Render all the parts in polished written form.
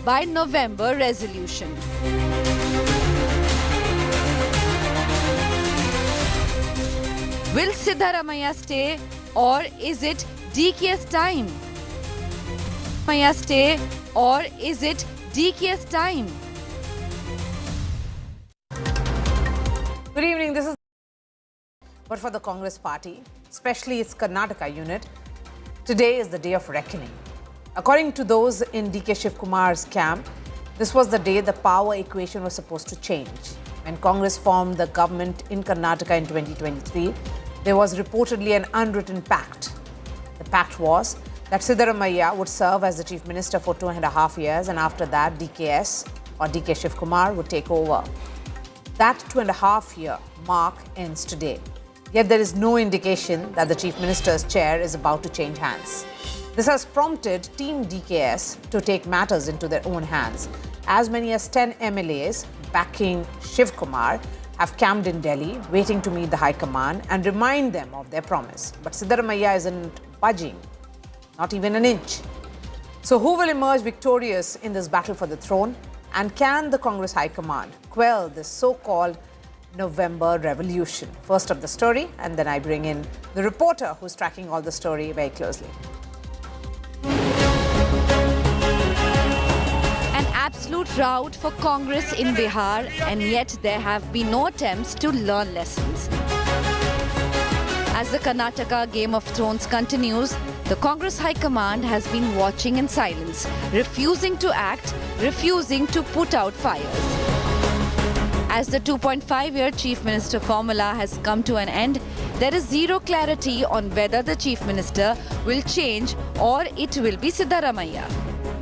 by November resolution. Will Siddaramaiah stay or is it DK's time? Siddaramaiah stay or is it DK's time? Good evening. This is but for the Congress party, especially its Karnataka unit, today is the day of reckoning. According to those in DK Shivkumar's camp, this was the day the power equation was supposed to change. When Congress formed the government in Karnataka in 2023, there was reportedly an unwritten pact. The pact was that Siddaramaiah would serve as the chief minister for 2.5 years, and after that, DKS or DK Shivkumar would take over. That 2.5-year mark ends today. Yet there is no indication that the chief minister's chair is about to change hands. This has prompted Team DKS to take matters into their own hands. As many as 10 MLAs backing Shivkumar have camped in Delhi, waiting to meet the High Command and remind them of their promise. But Siddaramaiah isn't budging, not even an inch. So who will emerge victorious in this battle for the throne? And can the Congress High Command quell this so-called November revolution? First of the story, and then I bring in the reporter who's tracking all the story very closely. An absolute rout for Congress in Bihar, and yet there have been no attempts to learn lessons. As the Karnataka Game of Thrones continues, the Congress High Command has been watching in silence, refusing to act, refusing to put out fires. As the 2.5-year Chief Minister formula has come to an end, there is zero clarity on whether the Chief Minister will change or it will be Siddaramaiah.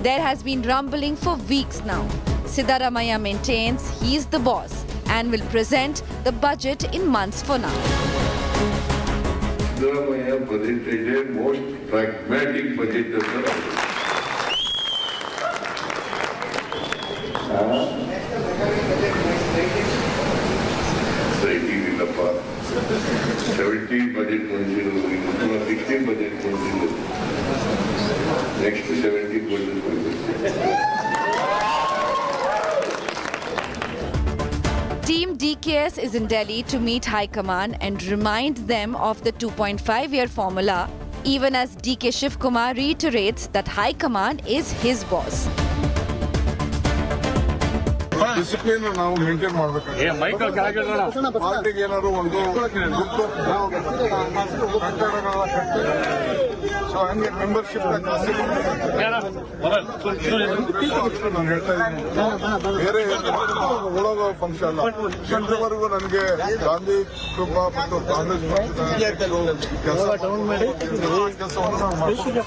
There has been rumbling for weeks now. Siddaramaiah maintains he is the boss and will present the budget in months for now. Siddaramaiah presented most pragmatic budget of the Illappa. 70 budget considered, 16 budget considered. Next 70 budget considered. Team DKS is in Delhi to meet High Command and remind them of the 2.5-year formula, even as DK Shivkumar reiterates that High Command is his boss. Discipline ನಾವು maintain ಮಾಡಬೇಕು. ಪಾರ್ಟಿಗೆ ಏನಾದ್ರು ಒಂದು so ಹಂಗೆ membership ನಾನು ಹೇಳ್ತಾ ಇದ್ದೀನಿ. ಬೇರೆ ಒಳಗ ಫಂಕ್ಷನ್ ಅಲ್ಲ. ಇಲ್ಲಿವರೆಗೂ ನನಗೆ ಗಾಂಧಿ ಕೃಪಾ ಮತ್ತು ಕಾಂಗ್ರೆಸ್ ಕೆಲಸವನ್ನು ನಾನು ಮಾಡ್ತೀನಿ.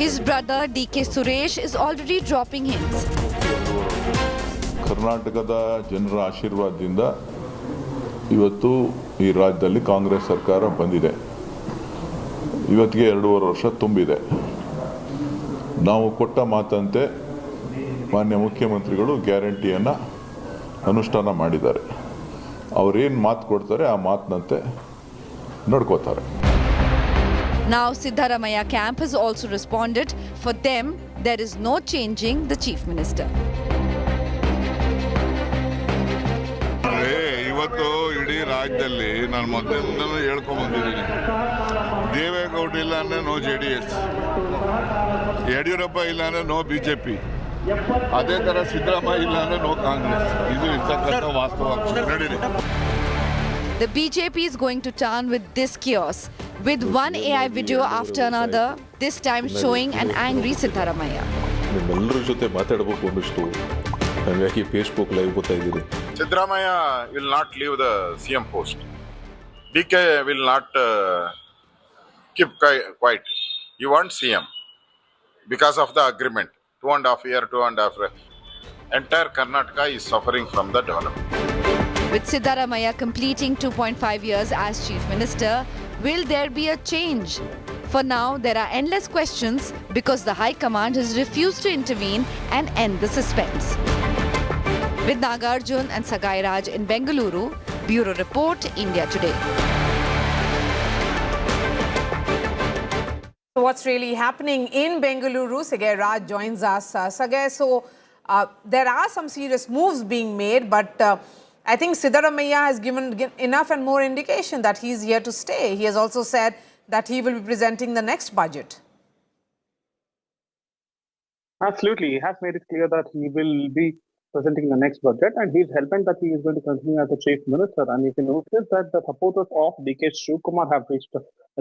His brother DK Suresh is already dropping hints. ಕರ್ನಾಟಕದ ಜನರ ಆಶೀರ್ವಾದದಿಂದ ಇವತ್ತು ಈ ರಾಜ್ಯದಲ್ಲಿ ಕಾಂಗ್ರೆಸ್ ಸರ್ಕಾರ ಬಂದಿದೆ. ಇವತ್ತಿಗೆ 2.5 ವರ್ಷ ತುಂಬಿದೆ. ನಾವು ಕೊಟ್ಟ ಮಾತಂತೆ ಮಾನ್ಯ ಮುಖ್ಯಮಂತ್ರಿಗಳು ಗ್ಯಾರಂಟಿಯನ್ನು ಅನುಷ್ಠಾನ ಮಾಡಿದ್ದಾರೆ. ಅವರೇನು ಮಾತು ಕೊಡ್ತಾರೆ ಆ ಮಾತಿನಂತೆ ನಡ್ಕೋತಾರೆ. Now Siddaramaiah camp has also responded. For them, there is no changing the chief minister. ಇವತ್ತು ಇಡೀ ರಾಜ್ಯದಲ್ಲಿ ನಾನು ಮೊದಲಿಂದನೂ ಹೇಳ್ಕೊಂಡು ಬಂದಿದ್ದೀನಿ, ದೇವೇಗೌಡ ಇಲ್ಲ ಅಂದ್ರೆ ನೋ JDS, ಯಡಿಯೂರಪ್ಪ ಇಲ್ಲ ಅಂದ್ರೆ ನೋ BJP, ಅದೇ ತರ ಸಿದ್ದರಾಮಯ್ಯ ಇಲ್ಲ ಅಂದ್ರೆ ನೋ ಕಾಂಗ್ರೆಸ್. ಇದು ಇರ್ತಕ್ಕಂಥ ವಾಸ್ತವ. ನಡೀರಿ. The BJP is going to town with this chaos, with one AI video after another, this time showing an angry Siddaramaiah. ನಿಮ್ಮೆಲ್ಲರ ಜೊತೆ ಮಾತಾಡಬೇಕು ಅನ್ನಿಸ್ತು. ಹಾಗಾಗಿ ಫೇಸ್ಬುಕ್ ಲೈವ್ ಬರ್ತಾ ಇದ್ದೀರಿ. Siddaramaiah will not leave the CM post. DK will not keep quiet. He wants CM because of the agreement. 2.5 years. Entire Karnataka is suffering from the development. With Siddaramaiah completing 2.5 years as Chief Minister, will there be a change? For now, there are endless questions because the High Command has refused to intervene and end the suspense. With Nagarjun and Sagairaj in Bengaluru, Bureau Report, India Today. What's really happening in Bengaluru? Sagay Raj joins us. Sagay, so there are some serious moves being made, but I think Siddaramaiah has given enough and more indication that he's here to stay. He has also said that he will be presenting the next budget. Absolutely. He has made it clear that he will be presenting the next budget, and he's hell-bent that he is going to continue as the chief minister. And you can notice that the supporters of DK Shivkumar have reached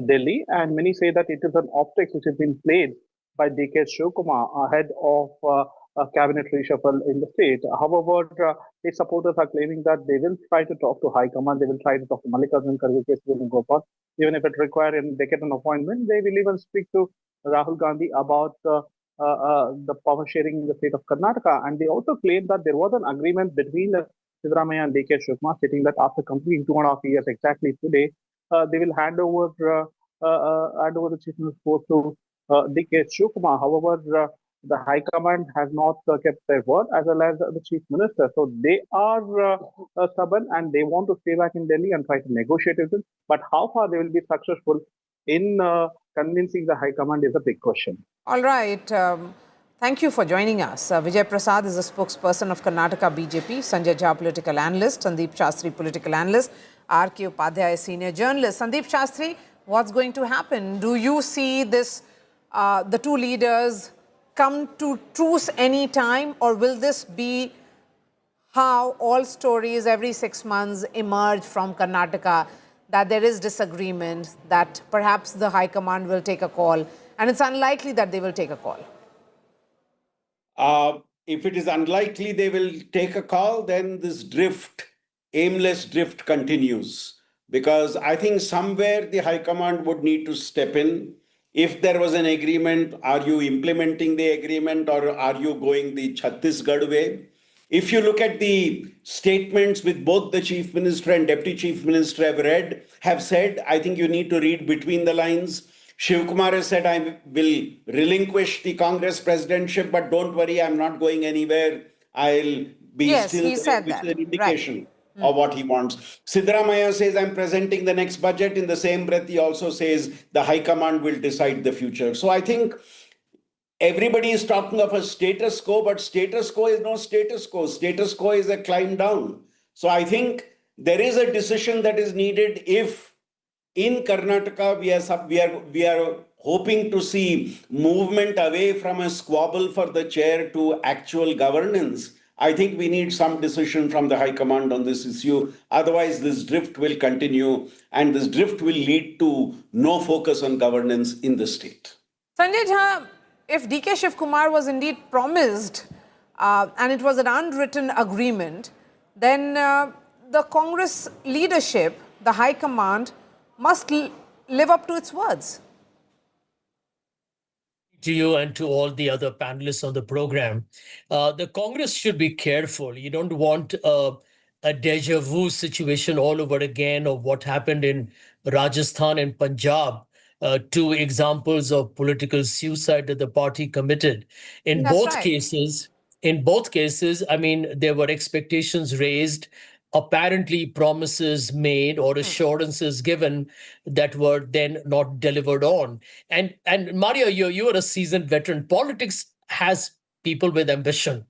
Delhi, and many say that it is an optics which has been played by DK Shivkumar ahead of a cabinet reshuffle in the state. However, his supporters are claiming that they will try to talk to High Command, they will try to talk to Mallikarjun Kharge, Gopal. Even if it requires they get an appointment, they will even speak to Rahul Gandhi about the power sharing in the state of Karnataka. And they also claim that there was an agreement between Siddaramaiah and DK Shivkumar, stating that after completing 2.5 years exactly today, they will hand over the chief minister's post to DK Shivkumar. However, the High Command has not kept their word, as well as the chief minister. So they are stubborn and they want to stay back in Delhi and try to negotiate with them. But how far they will be successful in convincing the High Command is a big question. All right. Thank you for joining us. Vijay Prasad is a spokesperson of Karnataka BJP, Sanjay Jha, political analyst, Sandeep Shastri, political analyst, R.K. Upadhyay, senior journalist. Sandeep Shastri, what's going to happen? Do you see this, the two leaders come to truce any time, or will this be how all stories every 6 months emerge from Karnataka, that there is disagreement, that perhaps the High Command will take a call, and it's unlikely that they will take a call? If it is unlikely they will take a call, then this drift, aimless drift continues. Because I think somewhere the High Command would need to step in. If there was an agreement, are you implementing the agreement, or are you going the Chhattisgarh way? If you look at the statements with both the chief minister and deputy chief minister have said, I think you need to read between the lines. Shivkumar has said, I will relinquish the Congress presidentship, but don't worry, I'm not going anywhere. I'll be still he said which that. is an indication. Right. Of what he wants. Siddaramaiah says, I'm presenting the next budget. In the same breath, he also says the High Command will decide the future. So I think everybody is talking of a status quo, but status quo is no status quo. Status quo is a climb down. So I think there is a decision that is needed if in Karnataka we are hoping to see movement away from a squabble for the chair to actual governance. I think we need some decision from the High Command on this issue. Otherwise, this drift will continue, and this drift will lead to no focus on governance in the state. Sanjay Jha, if DK Shivkumar was indeed promised and it was an unwritten agreement, then the Congress leadership, the High Command, must live up to its words. To you and to all the other panelists on the program, the Congress should be careful. You don't want a deja vu situation all over again of what happened in Rajasthan and Punjab, two examples of political suicide that the party committed. In both cases, I mean, there were expectations raised, apparently promises made or assurances given that were then not delivered on. And Marya, you are a seasoned veteran. Politics has people with ambition,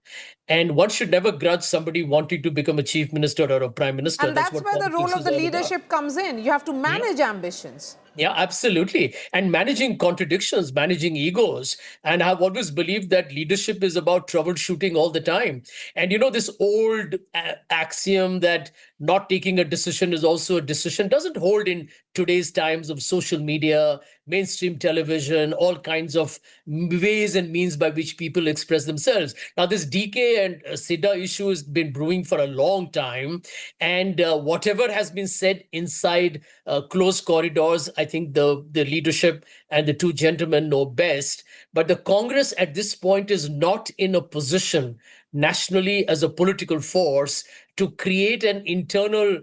and one should never grudge somebody wanting to become a chief minister or a prime minister. And that's where the role of the leadership comes in. You have to manage ambitions. Yeah, absolutely. And managing contradictions, managing egos. And I've always believed that leadership is about troubleshooting all the time. And, you know, this old axiom that not taking a decision is also a decision doesn't hold in today's times of social media, mainstream television, all kinds of ways and means by which people express themselves. Now, this DK and Sidda issue has been brewing for a long time. And whatever has been said inside closed corridors, I think the leadership and the two gentlemen know best. But the Congress at this point is not in a position nationally as a political force to create an internal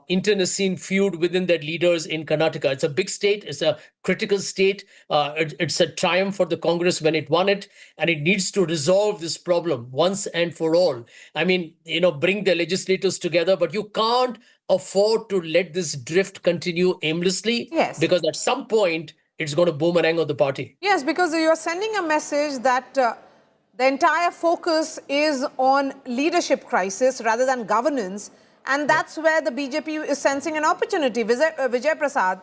internecine feud within the leaders in Karnataka. It's a big state. It's a critical state. It's a triumph for the Congress when it won it, and it needs to resolve this problem once and for all. I mean, bring the legislators together, but you can't afford to let this drift continue aimlessly. Yes. Because at some point, it's going to boomerang on the party. Yes, because you're sending a message that the entire focus is on leadership crisis rather than governance. And that's where the BJP is sensing an opportunity. Vijay Prasad,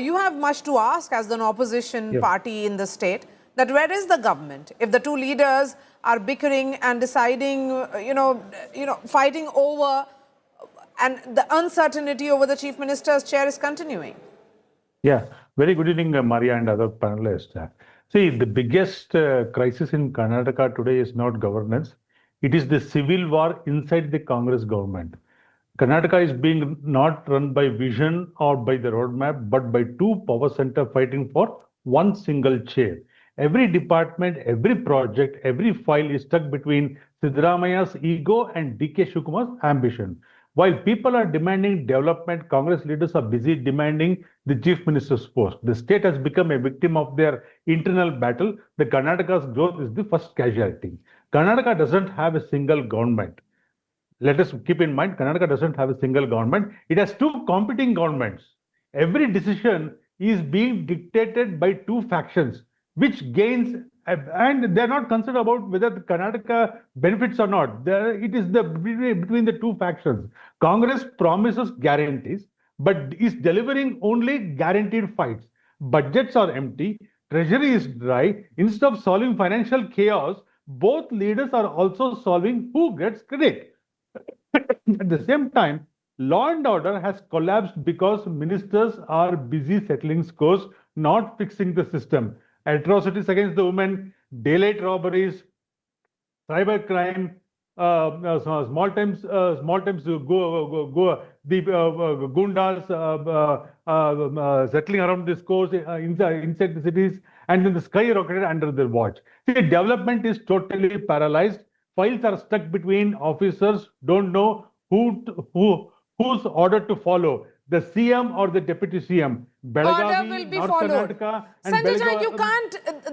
you have much to ask as an opposition party in the state, that where is the government? If the two leaders are bickering and deciding, fighting over, and the uncertainty over the chief minister's chair is continuing. Yeah, very good evening, Marya and other panelists. See, the biggest crisis in Karnataka today is not governance. It is the civil war inside the Congress government. Karnataka is being not run by vision or by the roadmap, but by two power centers fighting for one single chair. Every department, every project, every file is stuck between Siddaramaiah's ego and DK Shivkumar's ambition. While people are demanding development, Congress leaders are busy demanding the chief minister's post. The state has become a victim of their internal battle. The Karnataka's growth is the first casualty. Karnataka doesn't have a single government. Let us keep in mind, Karnataka doesn't have a single government. It has two competing governments. Every decision is being dictated by two factions, which gains, and they're not concerned about whether the Karnataka benefits or not. It is between the two factions. Congress promises guarantees, but is delivering only guaranteed fights. Budgets are empty, treasury is dry. Instead of solving financial chaos, both leaders are also solving who gets credit. At the same time, law and order has collapsed because ministers are busy settling scores, not fixing the system. Atrocities against the women, daylight robberies, cyber crime, small times go the gundas settling around the scores inside the cities, and then the sky rocketed under their watch. See, development is totally paralyzed. Files are stuck between officers, don't know whose order to follow, the CM or the deputy CM. Order will be followed. Sanjay,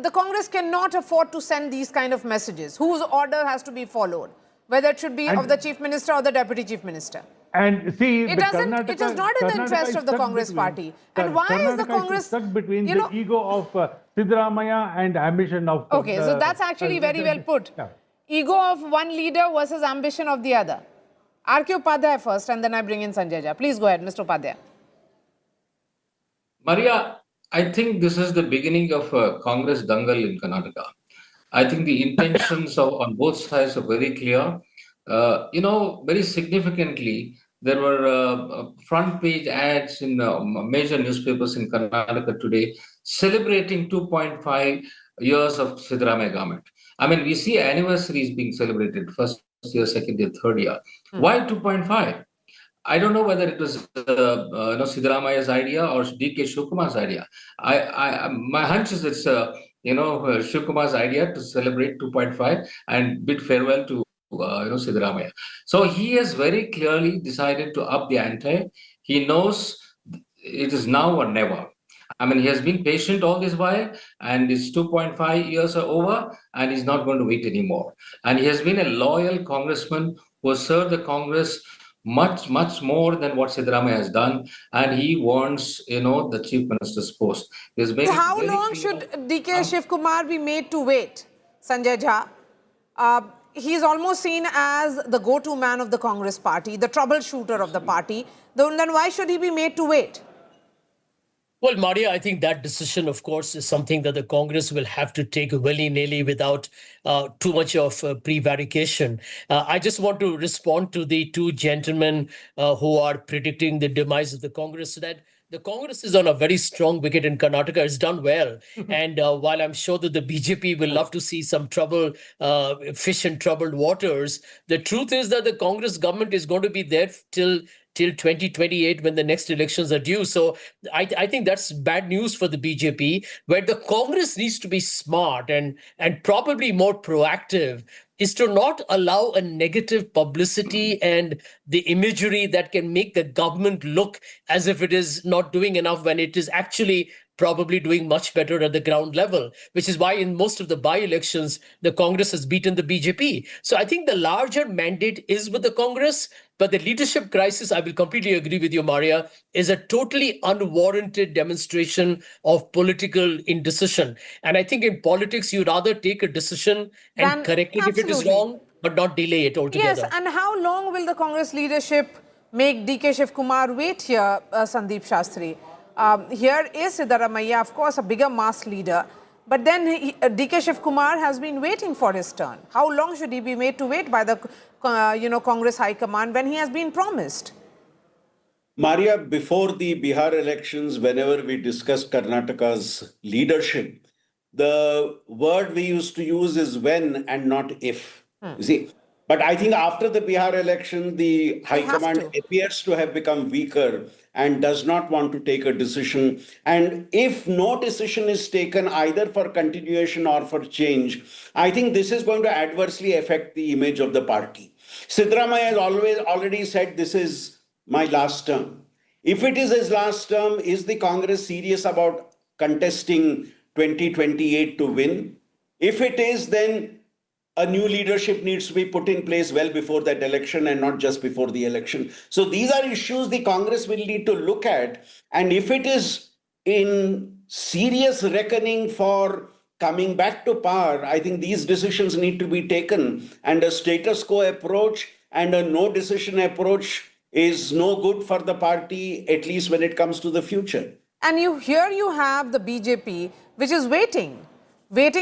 the Congress cannot afford to send these kind of messages. Whose order has to be followed? Whether it should be of the chief minister or the deputy chief minister. And see, it is not in the interest of the Congress party. And why is the Congress stuck between the ego of Siddaramaiah and ambition of... Okay, so that's actually very well put. Yeah. Ego of one leader versus ambition of the other. R.K. Upadhyay first, and then I bring in Sanjay Jha. Please go ahead, Mr. Upadhyay. Marya, I think this is the beginning of a Congress dangal in Karnataka. I think the intentions on both sides are very clear. Very significantly, there were front page ads in major newspapers in Karnataka today celebrating 2.5 years of Siddaramaiah government. I mean, we see anniversaries being celebrated, first year, second year, third year. Why 2.5? I don't know whether it was Siddaramaiah's idea or DK Shivkumar's idea. My hunch is it's Shivkumar's idea to celebrate 2.5 and bid farewell to Siddaramaiah. So he has very clearly decided to up the ante. He knows it is now or never. I mean, he has been patient all this while, and his 2.5 years are over, and he's not going to wait anymore. And he has been a loyal congressman who has served the Congress much, much more than what Siddaramaiah has done, and he wants, the chief minister's post. How long should DK Shivkumar be made to wait, Sanjay Jha? He's almost seen as the go-to man of the Congress party, the troubleshooter of the party. Then why should he be made to wait? Well, Marya, I think that decision, of course, is something that the Congress will have to take willy-nilly without too much of prevarication. I just want to respond to the two gentlemen who are predicting the demise of the Congress, so that the Congress is on a very strong wicket in Karnataka. It's done well. And while I'm sure that the BJP will love to see some trouble, fish in troubled waters, the truth is that the Congress government is going to be there till 2028 when the next elections are due. So I think that's bad news for the BJP, where the Congress needs to be smart and probably more proactive is to not allow a negative publicity and the imagery that can make the government look as if it is not doing enough when it is actually probably doing much better at the ground level, which is why in most of the by-elections, the Congress has beaten the BJP. So I think the larger mandate is with the Congress, but the leadership crisis, I will completely agree with you, Marya, is a totally unwarranted demonstration of political indecision. And I think in politics, you rather take a decision and correct it if it is wrong, but not delay it altogether. Yes, and how long will the Congress leadership make DK Shivkumar wait here, Sandeep Shastri? Here is Siddaramaiah, of course, a bigger mass leader. But then DK Shivkumar has been waiting for his turn. How long should he be made to wait by the Congress High Command when he has been promised? Marya, before the Bihar elections, whenever we discussed Karnataka's leadership, the word we used to use is when and not if. You see? But I think after the Bihar election, the High Command appears to have become weaker and does not want to take a decision. And if no decision is taken either for continuation or for change, I think this is going to adversely affect the image of the party. Siddaramaiah has already said this is my last term. If it is his last term, is the Congress serious about contesting 2028 to win? If it is, then a new leadership needs to be put in place well before that election and not just before the election. So these are issues the Congress will need to look at. And if it is in serious reckoning for coming back to power, I think these decisions need to be taken. And a status quo approach and a no decision approach is no good for the party, at least when it comes to the future. And here you have the BJP, which is waiting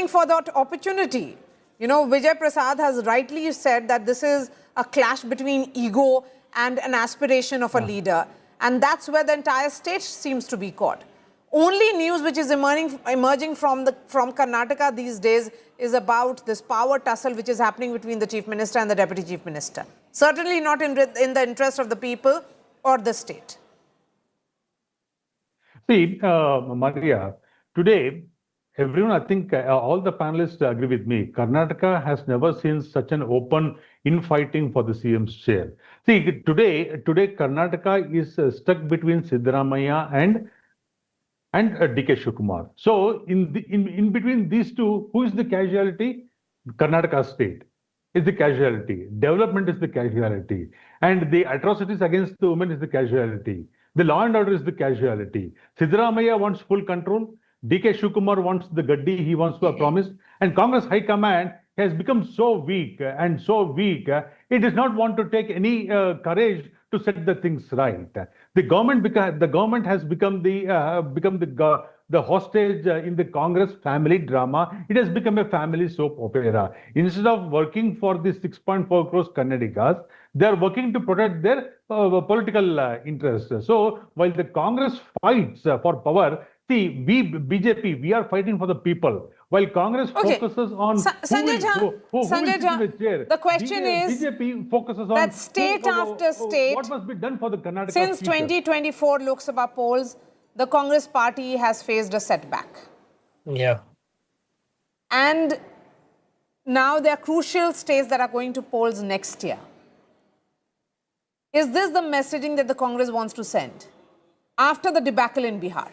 for that opportunity. You know, Vijay Prasad has rightly said that this is a clash between ego and an aspiration of a leader. And that's where the entire state seems to be caught. Only news which is emerging from Karnataka these days is about this power tussle which is happening between the Chief Minister and the Deputy Chief Minister. Certainly not in the interest of the people or the state. See, Marya, today, everyone, I think all the panelists agree with me. Karnataka has never seen such an open infighting for the CM's chair. See, today Karnataka is stuck between Siddaramaiah and DK Shivkumar. So, in between these two, who is the casualty? Karnataka state is the casualty. Development is the casualty. And the atrocities against the women is the casualty. The law and order is the casualty. Siddaramaiah wants full control. DK Shivkumar wants the gaddi he wants to promise, and Congress High Command has become so weak, it does not want to take any courage to set the things right. The government has become the hostage in the Congress family drama. It has become a family soap opera. Instead of working for the 6.4 crores Kannadigas, they are working to protect their political interests. So while the Congress fights for power, see, BJP, we are fighting for the people. While Congress focuses on Sanjay Jha, the question is BJP focuses on that state after state, what must be done for the Karnataka since future. 2024 Lok Sabha polls, the Congress party has faced a setback. Yeah. And now there are crucial states that are going to polls next year. Is this the messaging that the Congress wants to send after the debacle in Bihar?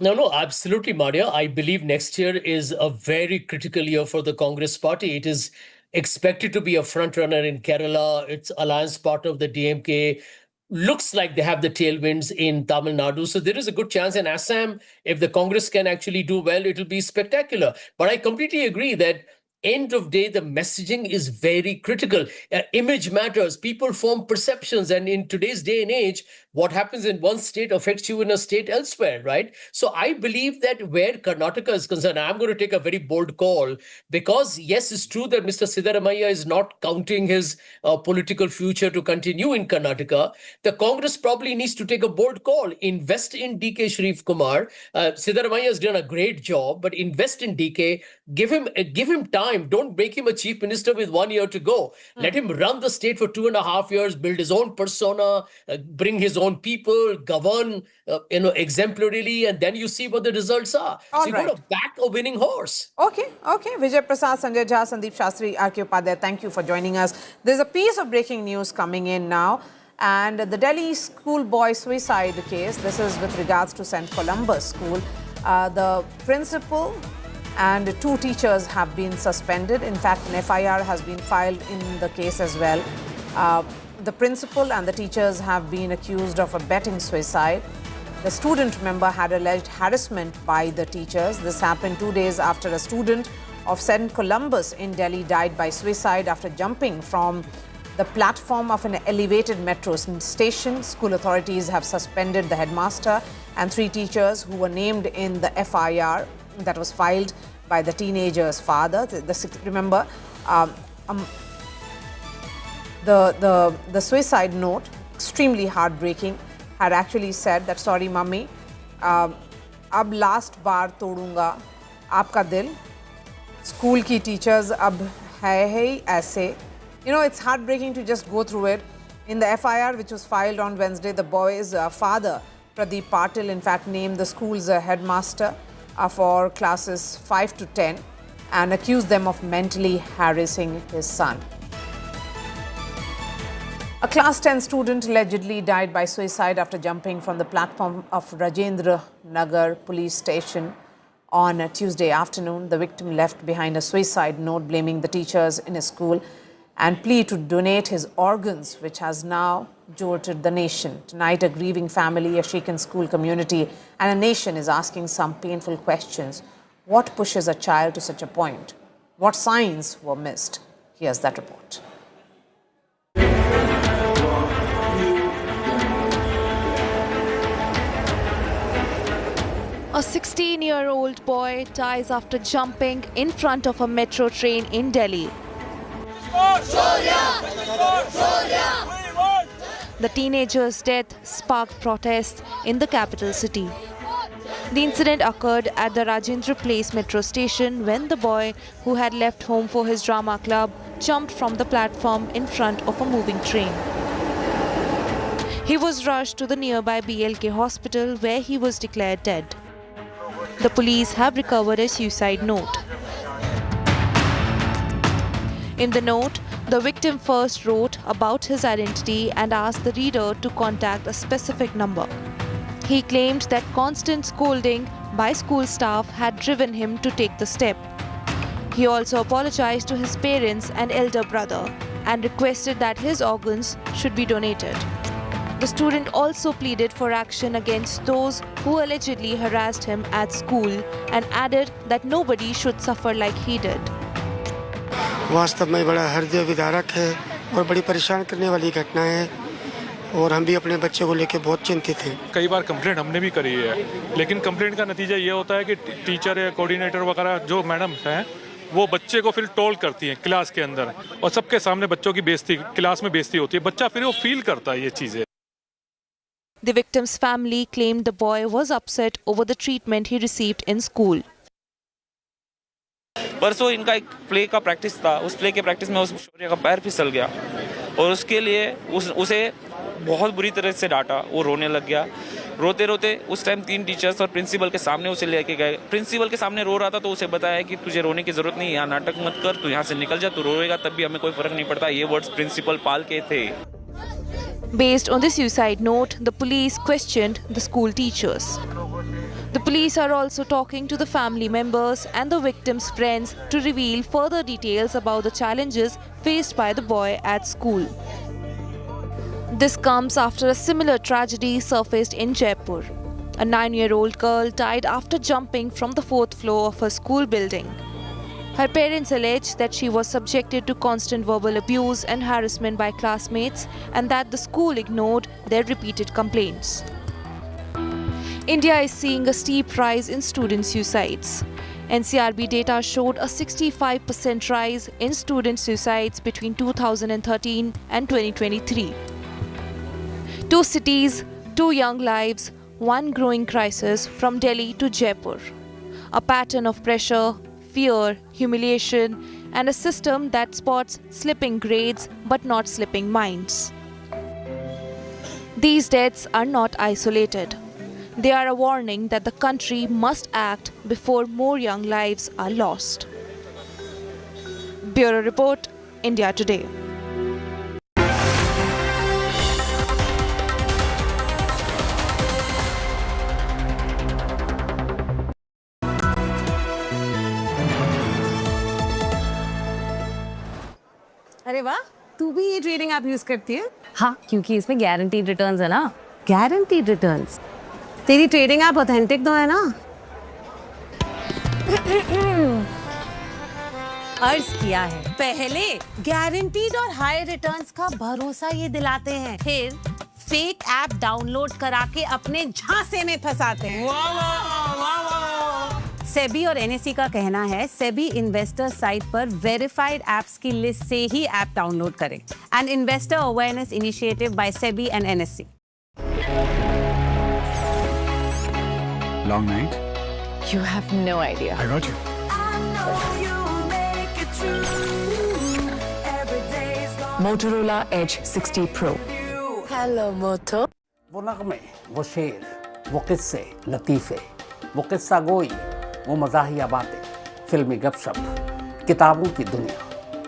No, absolutely, Marya. I believe next year is a very critical year for the Congress party. It is expected to be a front runner in Kerala. Its alliance partner of the DMK looks like they have the tailwinds in Tamil Nadu. So there is a good chance in Assam, if the Congress can actually do well, it will be spectacular. But I completely agree that end of day, the messaging is very critical. Image matters. People form perceptions. And in today's day and age, what happens in one state affects you in a state elsewhere, right? So I believe that where Karnataka is concerned, I'm going to take a very bold call because, yes, it's true that Mr. Siddaramaiah is not counting his political future to continue in Karnataka. The Congress probably needs to take a bold call. Invest in DK Shivkumar. Siddaramaiah has done a great job, but invest in DK. Give him time. time. Don't make him a chief minister with 1 year to go. Let him run the state for 2.5 years, build his own persona, bring his own people, govern, exemplarily, and then you see what the results are. All so you right. got to back a winning horse. Okay. Vijay Prasad, Sanjay Jha, Sandeep Shastri, R.K. Upadhyay, thank you for joining us. There's a piece of breaking news coming in now. And the Delhi schoolboy suicide case, this is with regards to St. Columbus School. The principal and 2 teachers have been suspended. In fact, an FIR has been filed in the case as well. The principal and the teachers have been accused of abetting suicide. The student, remember, had alleged harassment by the teachers. This happened 2 days after a student of St. Columbus in Delhi died by suicide after jumping from the platform of an elevated metro station. School authorities have suspended the headmaster and 3 teachers who were named in the FIR that was filed by the teenager's father. Remember, the suicide note, extremely heartbreaking, had actually said that, sorry mummy, ab last baar todunga aapka dil, school ki teachers ab hai aise. You know, it's heartbreaking to just go through it. In the FIR, which was filed on Wednesday, the boy's father, Pradeep Patil, in fact, named the school's headmaster for classes 5 to 10 and accused them of mentally harassing his son. A class 10 student allegedly died by suicide after jumping from the platform of Rajendra Nagar police station on Tuesday afternoon. The victim left behind a suicide note blaming the teachers in his school and plea to donate his organs, which has now jolted the nation. Tonight, a grieving family, a shaken school community, and a nation is asking some painful questions. What pushes a child to such a point? What signs were missed? Here's that report. A 16-year-old boy dies after jumping in front of a metro train in Delhi. The teenager's death sparked protests in the capital city. The incident occurred at the Rajendra Place metro station when the boy, who had left home for his drama club, jumped from the platform in front of a moving train. He was rushed to the nearby BLK hospital where he was declared dead. The police have recovered a suicide note. In the note, the victim first wrote about his identity and asked the reader to contact a specific number. He claimed that constant scolding by school staff had driven him to take the step. He also apologized to his parents and elder brother and requested that his organs should be donated. The student also pleaded for action against those who allegedly harassed him at school and added that nobody should suffer like he did. वास्तव में बड़ा हृदय विदारक है और बड़ी परेशान करने वाली घटना है और हम भी अपने बच्चे को लेकर बहुत चिंतित हैं। कई बार कंप्लेंट हमने भी करी है, लेकिन कंप्लेंट का नतीजा ये होता है कि टीचर या कोऑर्डिनेटर वगैरह जो मैडम हैं वो बच्चे को फिर टोल करती हैं क्लास के अंदर और सबके सामने बच्चों की बेइज्जती क्लास में बेइज्जती होती है। बच्चा फिर वो फील करता है ये चीजें। The victim's family claimed the boy was upset over the treatment he received in school. परसों इनका एक प्ले का प्रैक्टिस था, उस प्ले के प्रैक्टिस में उस शौर्य का पैर फिसल गया और उसके लिए उसे बहुत बुरी तरह से डांटा। वो रोने लग गया। रोते रोते उस टाइम 3 टीचर्स और प्रिंसिपल के सामने उसे लेके गए। प्रिंसिपल के सामने रो रहा था तो उसे बताया कि तुझे रोने की जरूरत नहीं, यहाँ नाटक मत कर, तू यहाँ से निकल जा, तू रोएगा तब भी हमें कोई फर्क नहीं पड़ता। ये वर्ड्स प्रिंसिपल पाल के थे। Based on the suicide note, the police questioned the school teachers. The police are also talking to the family members and the victim's friends to reveal further details about the challenges faced by the boy at school. This comes after a similar tragedy surfaced in Jaipur. A 9-year-old girl died after jumping from the 4th floor of her school building. Her parents allege that she was subjected to constant verbal abuse and harassment by classmates and that the school ignored their repeated complaints. India is seeing a steep rise in student suicides. NCRB data showed a 65% rise in student suicides between 2013 and 2023. 2 cities, 2 young lives, 1 growing crisis from Delhi to Jaipur. A pattern of pressure, fear, humiliation, and a system that spots slipping grades but not slipping minds. These deaths are not isolated. They are a warning that the country must act before more young lives are lost. Bureau Report, India Today. अरे वाह, तू भी ये trading app use करती है? हाँ, क्योंकि इसमें गारंटीड रिटर्न्स है ना। Guaranteed returns? तेरी ट्रेडिंग ऐप ऑथेंटिक तो है ना? अर्ज किया है, पहले गारंटीड और हाई रिटर्न्स का भरोसा ये दिलाते हैं, फिर फेक ऐप डाउनलोड करा के अपने झांसे में फंसाते हैं। सेबी और एनएससी का कहना है सेबी इन्वेस्टर साइट पर वेरीफाइड एप्स की लिस्ट से ही ऐप डाउनलोड करें। An investor awareness initiative by SEBI and NSC. Long night? You have no idea. I got you. Motorola Edge 60 Pro. Hello, Moto. वो नगमे, वो शेर, वो किस्से, लतीफ़े, वो किस्सा गोई, वो मज़ाहिया बातें, फिल्मी गपशप, किताबों की दुनिया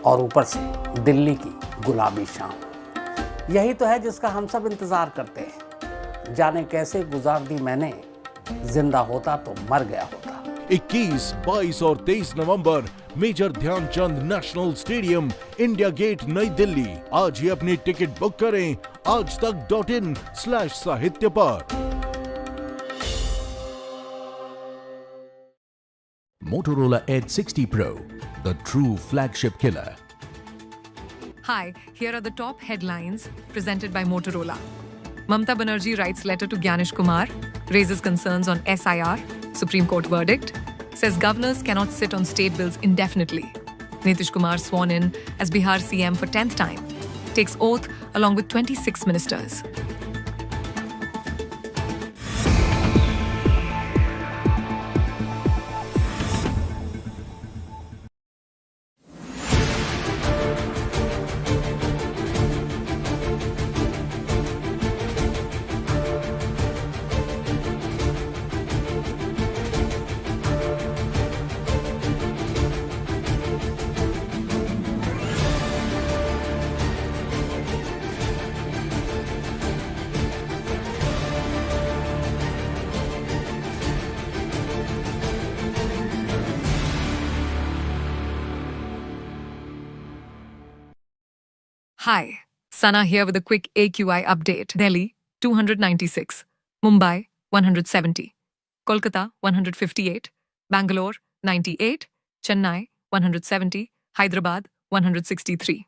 और ऊपर से दिल्ली की गुलाबी शाम। यही तो है जिसका हम सब इंतज़ार करते हैं। जाने कैसे गुजार दी मैंने, जिंदा होता तो मर गया होता। 21, 22 और 23 November major Dhyanchand national stadium, India gate, New Delhi. आज ही अपनी टिकट बुक करें aajtak.in/sahitya पर। Motorola Edge 60 Pro, the true flagship killer. Hi, here are the top headlines presented by Motorola. Mamata Banerjee writes letter to Shivakumar, raises concerns on SIR, Supreme Court verdict, says governors cannot sit on state bills indefinitely. Nitish Kumar sworn in as Bihar CM for 10th time, takes oath along with 26 ministers. Hi, Sana here with a quick AQI update. Delhi, 296. Mumbai, 170. Kolkata, 158. Bangalore, 98. Chennai, 170. Hyderabad, 163.